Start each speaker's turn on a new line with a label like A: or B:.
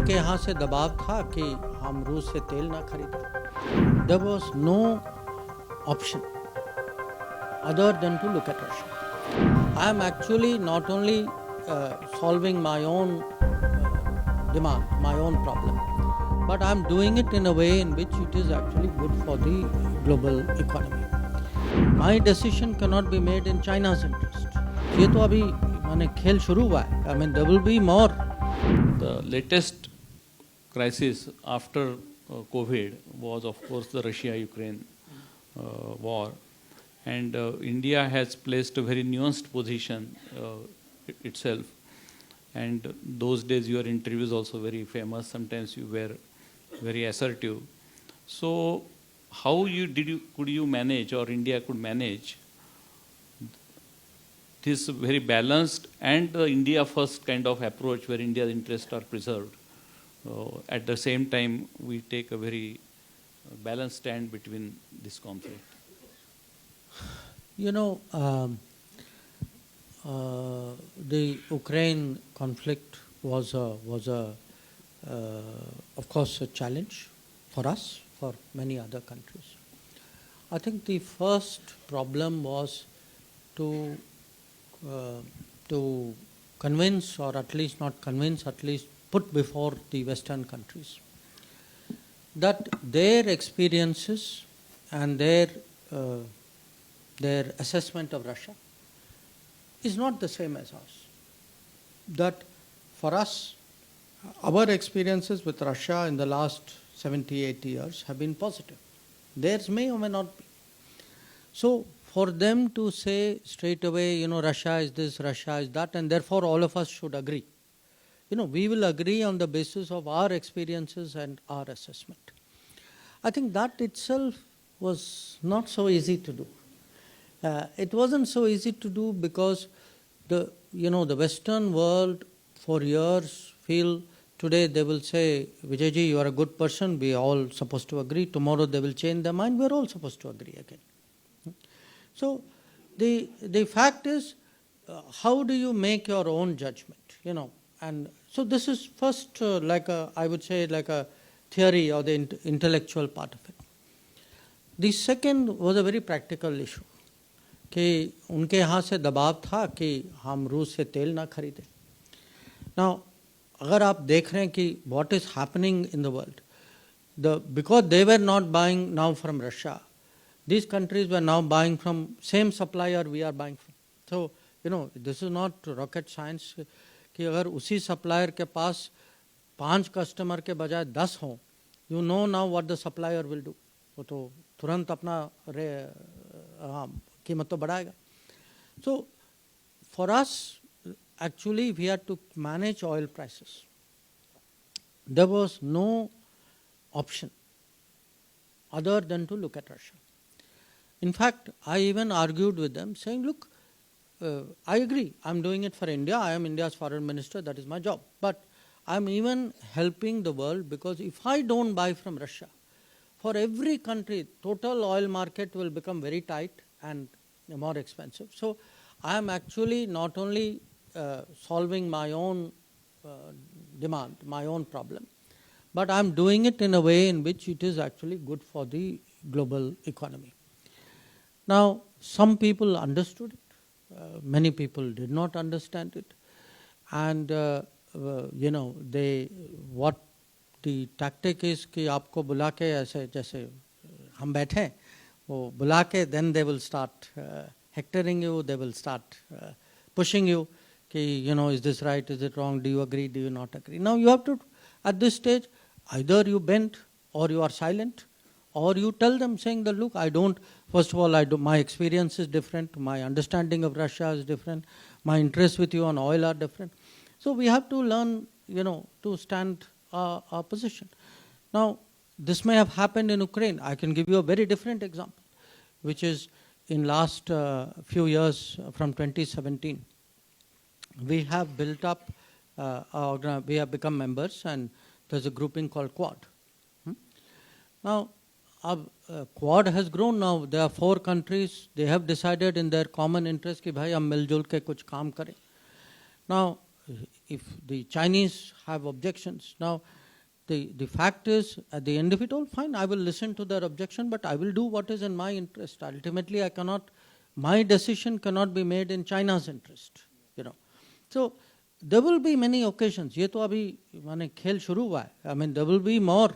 A: उनके यहाँ से दबाव था कि हम रूस से तेल ना खरीदें. There was no option other than to look at Russia. I am actually not only solving my own demand, my own problem, but I am doing it in a way in which it is actually good for the global economy. My decision cannot be made in China's interest. ये तो अभी माने खेल शुरू हुआ है. I mean, there will be more.
B: The latest crisis after COVID was, of course, the Russia-Ukraine war, and India has placed a very nuanced position itself. And those days, your interviews also very famous. Sometimes you were very assertive. So, how could you manage, or India could manage this very balanced and the India first kind of approach where India's interests are preserved? At the same time, we take a very balanced stand between this conflict.
A: You know, the Ukraine conflict was of course a challenge for us, for many other countries. I think the first problem was to convince, or at least not convince, at least put before the Western countries that their experiences and their assessment of Russia is not the same as ours. That for us, our experiences with Russia in the last 70, 80 years have been positive. Theirs may or may not be. So for them to say straight away, Russia is this, Russia is that, and therefore all of us should agree. We will agree on the basis of our experiences and our assessment. I think that itself was not so easy to do. It wasn't so easy to do because the Western world for years feel, today they will say, Vijayji, you are a good person, we are all supposed to agree. Tomorrow they will change their mind, we are all supposed to agree again. So the fact is, how do you make your own judgment? And so this is first I would say like a theory or the intellectual part of it. The second was a very practical issue. कि उनके यहाँ से दबाव था कि हम रूस से तेल ना खरीदें. Now, अगर आप देख रहे हैं कि what is happening in the world, because they were not buying now from Russia, these countries were now buying from same supplier we are buying from. So, this is not rocket science कि अगर उसी supplier के पास 5 customer के बजाय 10 हों, you know now what the supplier will do. वो तो तुरंत अपना कीमत तो बढ़ाएगा. So for us, actually we had to manage oil prices. There was no option other than to look at Russia. In fact, I even argued with them saying, look, I agree, I'm doing it for India, I am India's foreign minister, that is my job. But I'm even helping the world, because if I don't buy from Russia, for every country, total oil market will become very tight and more expensive. So I am actually not only solving my own demand, my own problem, but I am doing it in a way in which it is actually good for the global economy. Now, some people understood it, many people did not understand it, and what the tactic is कि आपको बुला के ऐसे जैसे हम बैठे हैं, वो बुला के then they will start hectoring you, they will start pushing you कि is this right, is it wrong, do you agree, do you not agree. Now you have to, at this stage, either you bend or you are silent, or you tell them saying that look, I don't, first of all, my experience is different, my understanding of Russia is different, my interests with you on oil are different. So we have to learn, to stand our position. Now, this may have happened in Ukraine. I can give you a very different example, which is in last few years from 2017. We have built up, we have become members, and there's a grouping called Quad. Now, Quad has grown now. There are 4 countries. They have decided in their common interest कि भाई हम मिलजुल के कुछ काम करें. Now, if the Chinese have objections. Now, the fact is, at the end of it all, fine, I will listen to their objection, but I will do what is in my interest. Ultimately, my decision cannot be made in China's interest, So, there will be many occasions. ये तो अभी माने खेल शुरू हुआ है. I mean, there will be more